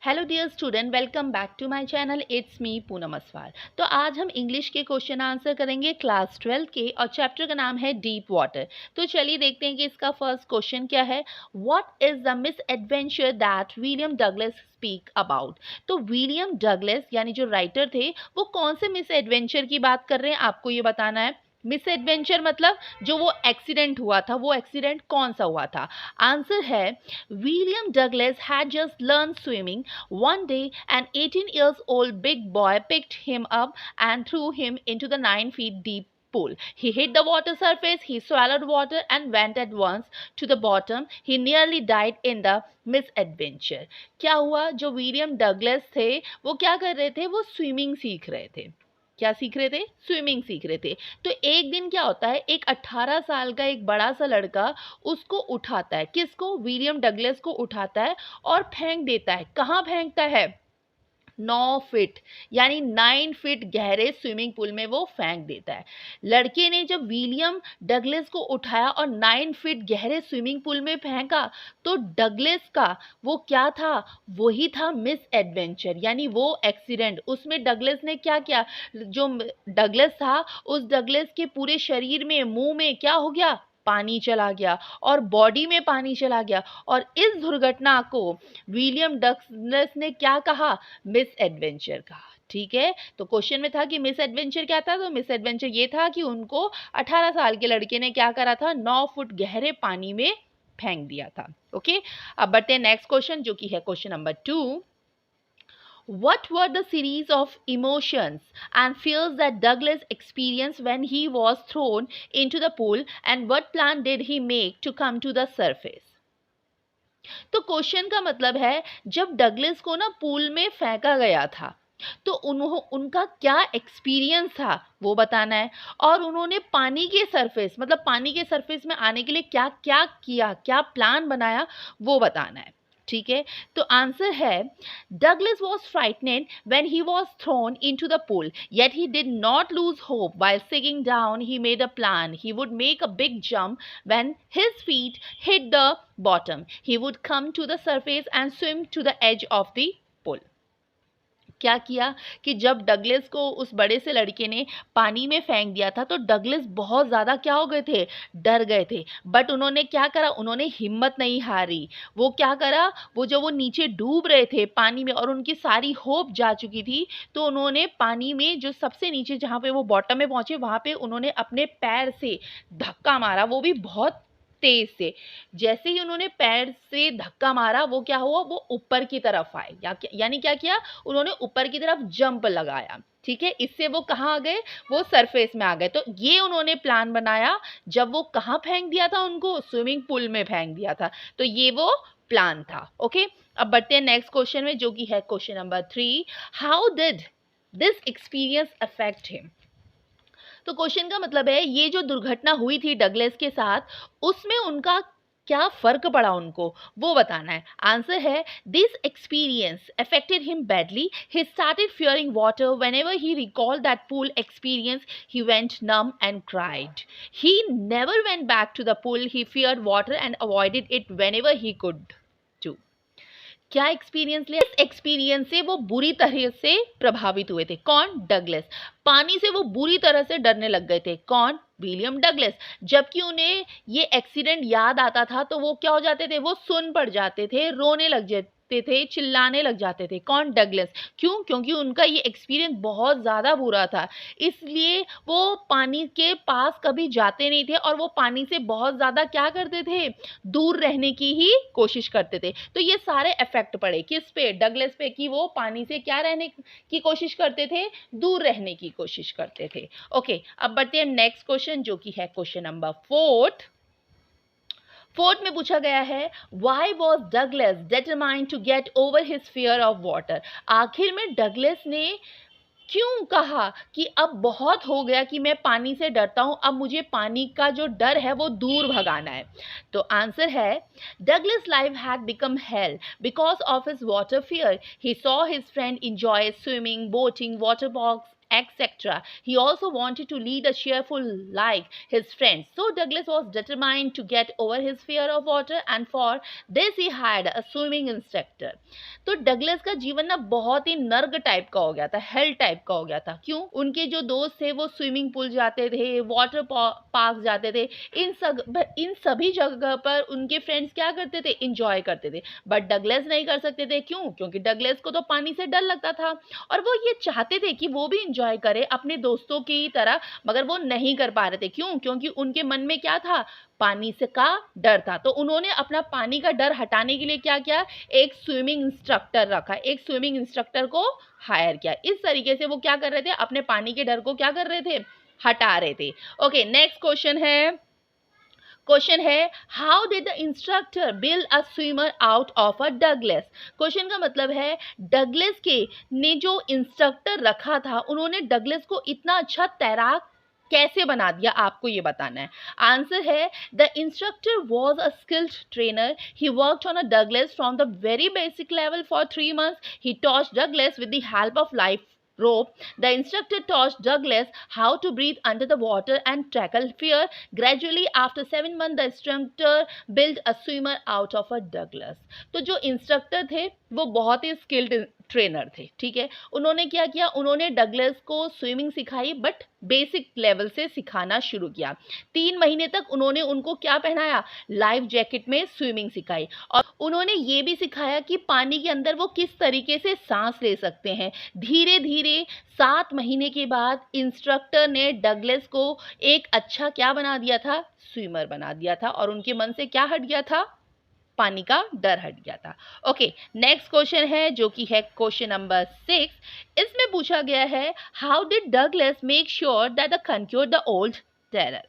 Hello dear student, welcome back to my channel. It's me Poonam Aswar. तो आज हम English के क्वेश्चन आंसर करेंगे क्लास 12 के, और चैप्टर का नाम है डीप वाटर। तो चलिए देखते हैं कि इसका फर्स्ट क्वेश्चन क्या है। What is the miss adventure that William Douglas speak about. तो विलियम डगलस यानी जो राइटर थे वो कौन से मिस एडवेंचर की बात कर रहे हैं, आपको ये बताना है। मिस एडवेंचर मतलब जो वो एक्सीडेंट हुआ था, वो एक्सीडेंट कौन सा हुआ था। आंसर है William Douglas had just learned swimming. One day, an 18 years old big boy picked him up and threw him into the 9 feet deep pool. He hit the water surface, he swallowed water and went at once to the bottom. He nearly died in the misadventure. क्या हुआ, जो William Douglas थे वो क्या कर रहे थे, वो स्विमिंग सीख रहे थे। क्या सीख रहे थे? स्विमिंग सीख रहे थे। तो एक दिन क्या होता है, एक 18 साल का एक बड़ा सा लड़का उसको उठाता है। किसको? विलियम डगलस को उठाता है और फेंक देता है। कहाँ फेंकता है? 9 फीट यानी 9 फीट गहरे स्विमिंग पूल में वो फेंक देता है। लड़के ने जब विलियम डगलस को उठाया और 9 फीट गहरे स्विमिंग पूल में फेंका, तो डगलस का वो क्या था? वही था मिस एडवेंचर, यानी वो एक्सीडेंट। उसमें डगलस ने क्या किया, जो डगलस था उस डगलस के पूरे शरीर में, मुंह में क्या हो गया? पानी चला गया और बॉडी में पानी चला गया। और इस दुर्घटना को विलियम डगलस ने क्या कहा? मिस एडवेंचर कहा। ठीक है, तो क्वेश्चन में था कि मिस एडवेंचर क्या था। तो मिस एडवेंचर ये था कि उनको 18 साल के लड़के ने क्या करा था? 9 फुट गहरे पानी में फेंक दिया था। ओके, अब बढ़ते हैं नेक्स्ट क्वेश्चन, जो कि है question number 2। What were the series of emotions and fears that Douglas experienced when he was thrown into the pool, and what plan did he make to come to the surface? तो question का मतलब है, जब Douglas को ना pool में फेंका गया था तो उनका क्या एक्सपीरियंस था वो बताना है। और उन्होंने पानी के सरफेस, मतलब पानी के सरफेस में आने के लिए क्या क्या किया, क्या प्लान बनाया, वो बताना है। ठीक है, तो आंसर है Douglas was frightened when he was thrown into the pool, yet he did not lose hope. While sinking down he made a plan. He would make a big jump when his feet hit the bottom. He would come to the surface and swim to the edge of the pool. क्या किया कि जब Douglas को उस बड़े से लड़के ने पानी में फेंक दिया था, तो डगलस बहुत ज़्यादा क्या हो गए थे? डर गए थे। बट उन्होंने क्या करा? उन्होंने हिम्मत नहीं हारी। वो क्या करा? वो जब वो नीचे डूब रहे थे पानी में और उनकी सारी होप जा चुकी थी, तो उन्होंने पानी में जो सबसे नीचे, जहाँ पे वो बॉटम में पहुंचे, वहाँ पे उन्होंने अपने पैर से धक्का मारा, वो भी बहुत तेज से। जैसे ही उन्होंने पैर से धक्का मारा, वो क्या हुआ? वो ऊपर की तरफ आए, यानी क्या किया? उन्होंने ऊपर की तरफ जंप लगाया। ठीक है, इससे वो कहाँ आ गए? वो सरफेस में आ गए। तो ये उन्होंने प्लान बनाया जब वो कहाँ फेंक दिया था उनको? स्विमिंग पूल में फेंक दिया था। तो ये वो प्लान था। ओके, अब बढ़ते हैं नेक्स्ट क्वेश्चन में, जो कि है question number 3। How did this experience affect him. तो क्वेश्चन का मतलब है, ये जो दुर्घटना हुई थी डगलस के साथ, उसमें उनका क्या फर्क पड़ा उनको, वो बताना है। आंसर है this experience affected him badly. He started fearing water whenever he recalled that pool experience. He went numb and cried. He never went back to the pool. He feared water and avoided it whenever he could do. क्या experience लिया? इस experience से वो बुरी तरह से प्रभावित हुए थे। कौन? डगलस। पानी से वो बुरी तरह से डरने लग गए थे। कौन? William Douglas. जबकि उन्हें ये एक्सीडेंट याद आता था तो वो क्या हो जाते थे? वो सुन्न पड़ जाते थे, रोने लग जाते थे, चिल्लाने लग जाते थे। कौन? डगलस। क्यों? क्योंकि उनका ये एक्सपीरियंस बहुत ज़्यादा बुरा था, इसलिए वो पानी के पास कभी जाते नहीं थे और वो पानी से बहुत ज़्यादा क्या करते थे? दूर रहने की ही कोशिश करते थे। तो ये सारे इफेक्ट पड़े किस पे? डगलस पे, कि वो पानी से क्या रहने की कोशिश करते थे? दूर रहने की कोशिश करते थे। ओके, अब बढ़ते हैं नेक्स्ट क्वेश्चन, जो कि है क्वेश्चन नंबर 4। फोर्थ में पूछा गया है, why was Douglas determined to get over his fear of water. आखिर में डगलस ने क्यों कहा कि अब बहुत हो गया कि मैं पानी से डरता हूं, अब मुझे पानी का जो डर है वो दूर भगाना है। तो आंसर है Douglas life had become hello because of his water fear. He saw his friend enjoy swimming, boating, water etc. He also wanted to lead a cheerful like his friends. So Douglas was determined to get over his fear of water, and for this he hired a swimming instructor. तो Douglas का जीवन ना बहुत ही नर्क type का हो गया था, हेल टाइप का हो गया था। क्यों? उनके जो दोस्त थे वो स्विमिंग पूल जाते थे, वाटर पार्क जाते थे, इन सभी जगह पर उनके फ्रेंड्स क्या करते थे? इंजॉय करते थे। बट डगलस नहीं कर सकते थे। क्यों? क्योंकि डगलस को तो पानी से डर लगता था और वो ये चाहते थे कि वो भी इंजॉय करे अपने दोस्तों की तरह, मगर वो नहीं कर पा रहे थे। क्यों? क्योंकि उनके मन में क्या था? पानी से का डर था। तो उन्होंने अपना पानी का डर हटाने के लिए क्या किया? एक स्विमिंग इंस्ट्रक्टर रखा, एक स्विमिंग इंस्ट्रक्टर को हायर किया। इस तरीके से वो क्या कर रहे थे? अपने पानी के डर को क्या कर रहे थे? हटा रहे थे। ओके, नेक्स्ट क्वेश्चन है how did the instructor build a swimmer out of a Douglas. Question का मतलब है डगलेस के ने जो इंस्ट्रक्टर रखा था, उन्होंने डगलेस को इतना अच्छा तैराक कैसे बना दिया, आपको ये बताना है। आंसर है the instructor was a skilled trainer. He worked on a Douglas from the very basic level for 3 months. He taught Douglas with the help of life rope. The instructor taught Douglas how to breathe under the water and tackle fear. Gradually, after 7 months, the instructor built a swimmer out of a Douglas. तो जो instructor थे वो बहुत ही skilled trainer थे, ठीक है। उन्होंने क्या किया? उन्होंने डगलस को स्विमिंग सिखाई, बट बेसिक लेवल से सिखाना शुरू किया। 3 महीने तक उन्होंने उनको क्या पहनाया? लाइफ जैकेट में स्विमिंग सिखाई, और उन्होंने ये भी सिखाया कि पानी के अंदर वो किस तरीके से सांस ले सकते हैं। धीरे धीरे 7 महीने के बाद इंस्ट्रक्टर ने डगलस को एक अच्छा क्या बना दिया था? स्विमर बना दिया था, और उनके मन से क्या हट गया था? पानी का डर हट गया था। ओके, नेक्स्ट क्वेश्चन है जो कि है क्वेश्चन नंबर 6। इसमें पूछा गया है how did Douglas make sure that the conquered the old terror.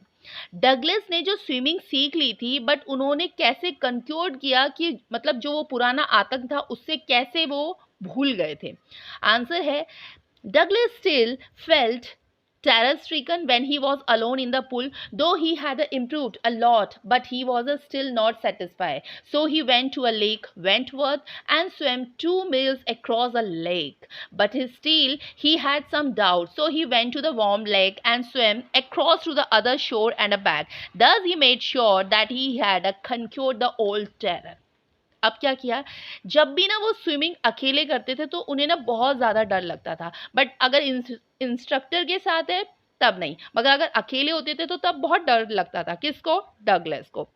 Douglas ने जो स्विमिंग सीख ली थी, बट उन्होंने कैसे कंक्योर्ड किया कि मतलब जो वो पुराना आतंक था उससे कैसे वो भूल गए थे। आंसर है Douglas still felt terror-stricken when he was alone in the pool, though he had improved a lot, but he was still not satisfied. So he went to a lake, Wentworth, and swam 2 miles across a lake. But still he had some doubt, so he went to the warm lake and swam across to the other shore and back. Thus he made sure that he had conquered the old terror. अब क्या किया? जब भी ना वो swimming अकेले करते थे तो उन्हें ना बहुत ज़्यादा डर लगता था, बट अगर इंस्ट्रक्टर के साथ है तब नहीं, मगर अगर अकेले होते थे तो तब बहुत डर लगता था। किसको? डगलस को।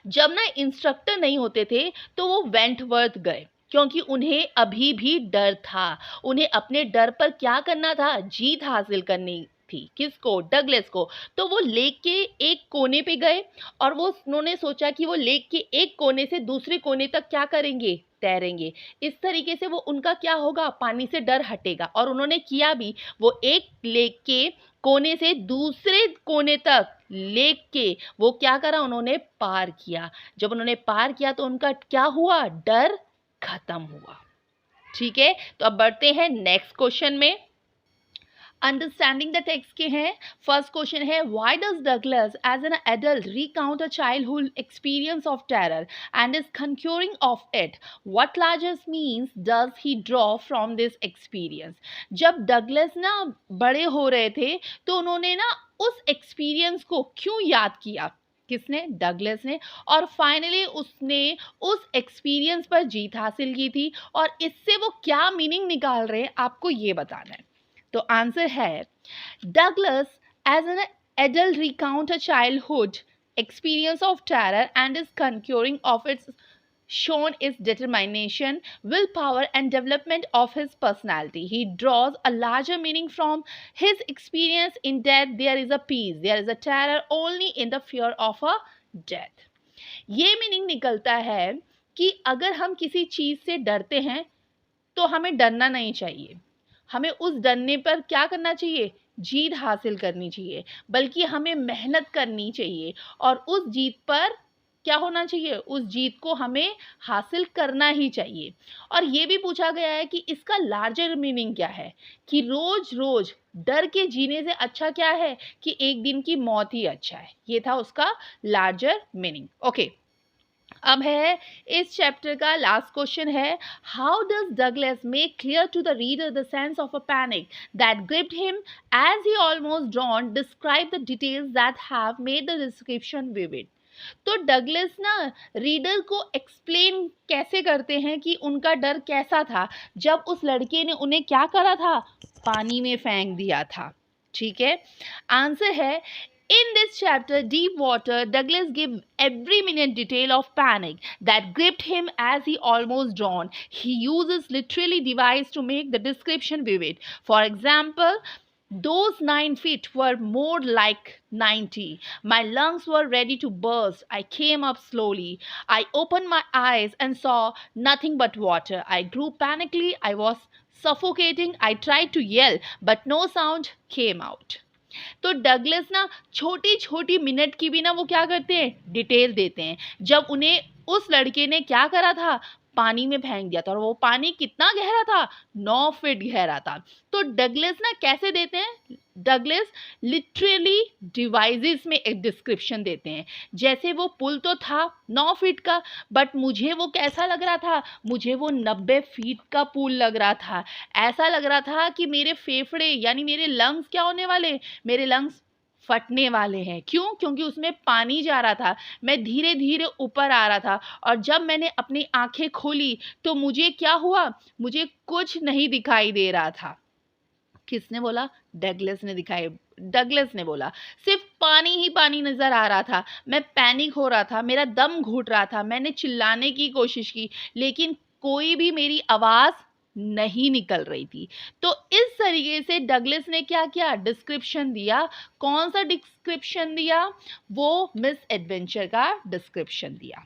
जब ना इंस्ट्रक्टर नहीं होते थे तो वो वेंटवर्थ गए, क्योंकि उन्हें अभी भी डर था। उन्हें अपने डर पर क्या करना था? जीत हासिल करनी थी। किसको? डगलस को। तो वो लेक के एक कोने पे गए, और वो उन्होंने सोचा कि वो लेक के एक कोने से दूसरे कोने तक क्या करेंगे? तैरेंगे। इस तरीके से वो उनका क्या होगा? पानी से डर हटेगा। और उन्होंने किया भी। वो एक लेक के कोने से दूसरे कोने तक लेक के वो क्या करा? उन्होंने पार किया। जब उन्होंने पार किया तो उनका क्या हुआ? डर खत्म हुआ। ठीक है, तो अब बढ़ते हैं नेक्स्ट क्वेश्चन में। अंडरस्टैंडिंग द टेक्स्ट के हैं। फर्स्ट क्वेश्चन है why does Douglas as an adult recount a childhood experience of terror and is conquering of it. What largest means does he draw from this experience. जब Douglas ना बड़े हो रहे थे तो उन्होंने ना उस एक्सपीरियंस को क्यों याद किया? किसने? डगलस ने। और फाइनली उसने उस एक्सपीरियंस पर जीत हासिल की थी, और इससे वो क्या मीनिंग निकाल रहे हैं आपको ये बताना है। तो आंसर है Douglas as an adult recount a childhood experience of terror and is conquering of its shown is determination, willpower and development of his personality. He draws a larger meaning from his experience in that there is a peace, there is a terror only in the fear of a death. ये meaning निकलता है कि अगर हम किसी चीज़ से डरते हैं तो हमें डरना नहीं चाहिए। हमें उस डरने पर क्या करना चाहिए? जीत हासिल करनी चाहिए, बल्कि हमें मेहनत करनी चाहिए, और उस जीत पर क्या होना चाहिए? उस जीत को हमें हासिल करना ही चाहिए। और ये भी पूछा गया है कि इसका लार्जर मीनिंग क्या है, कि रोज रोज डर के जीने से अच्छा क्या है? कि एक दिन की मौत ही अच्छा है। ये था उसका लार्जर मीनिंग। ओके, अब है इस चैप्टर का लास्ट क्वेश्चन है, how does Douglas make clear to the reader the sense of a panic that gripped him as he almost drown, describe the details that have made the description vivid. तो Douglas ना reader को explain कैसे करते हैं कि उनका डर कैसा था जब उस लड़के ने उन्हें क्या करा था, पानी में फेंक दिया था। ठीक है, आंसर है, in this chapter, Deep Water, Douglas gives every minute detail of panic that gripped him as he almost drowned. He uses literally device to make the description vivid. For example, those 9 feet were more like 90. My lungs were ready to burst. I came up slowly. I opened my eyes and saw nothing but water. I grew panically. I was suffocating. I tried to yell, but no sound came out. तो Douglas ना छोटी छोटी minute की भी ना वो क्या करते हैं, डिटेल देते हैं। जब उन्हें उस लड़के ने क्या करा था, पानी में फेंक दिया था, और वो पानी कितना गहरा था, 9 फीट गहरा था। तो डगलस ना कैसे देते हैं, डगलस लिटरली डिवाइसेस में एक डिस्क्रिप्शन देते हैं। जैसे वो पुल तो था 9 फीट का, बट मुझे वो कैसा लग रहा था, मुझे वो 90 फीट का पुल लग रहा था। ऐसा लग रहा था कि मेरे फेफड़े यानी मेरे लंग्स क्या होने वाले, मेरे लंग्स फटने वाले हैं। क्यों? क्योंकि उसमें पानी जा रहा था, मैं धीरे धीरे ऊपर आ रहा था, और जब मैंने अपनी आंखें खोली तो मुझे क्या हुआ, मुझे कुछ नहीं दिखाई दे रहा था। किसने बोला? डगलस ने बोला, सिर्फ पानी ही पानी नजर आ रहा था। मैं पैनिक हो रहा था, मेरा दम घुट रहा था, मैंने चिल्लाने की कोशिश की, लेकिन कोई भी मेरी आवाज नहीं निकल रही थी। तो इस तरीके से डगलस ने क्या किया, डिस्क्रिप्शन दिया। कौन सा डिस्क्रिप्शन दिया? वो मिस एडवेंचर का डिस्क्रिप्शन दिया।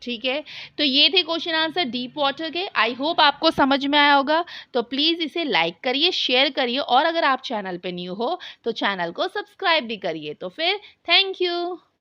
ठीक है, तो ये थे क्वेश्चन आंसर डीप वाटर के। आई होप आपको समझ में आया होगा। तो प्लीज़ इसे लाइक करिए, शेयर करिए, और अगर आप चैनल पे न्यू हो तो चैनल को सब्सक्राइब भी करिए। तो फिर थैंक यू।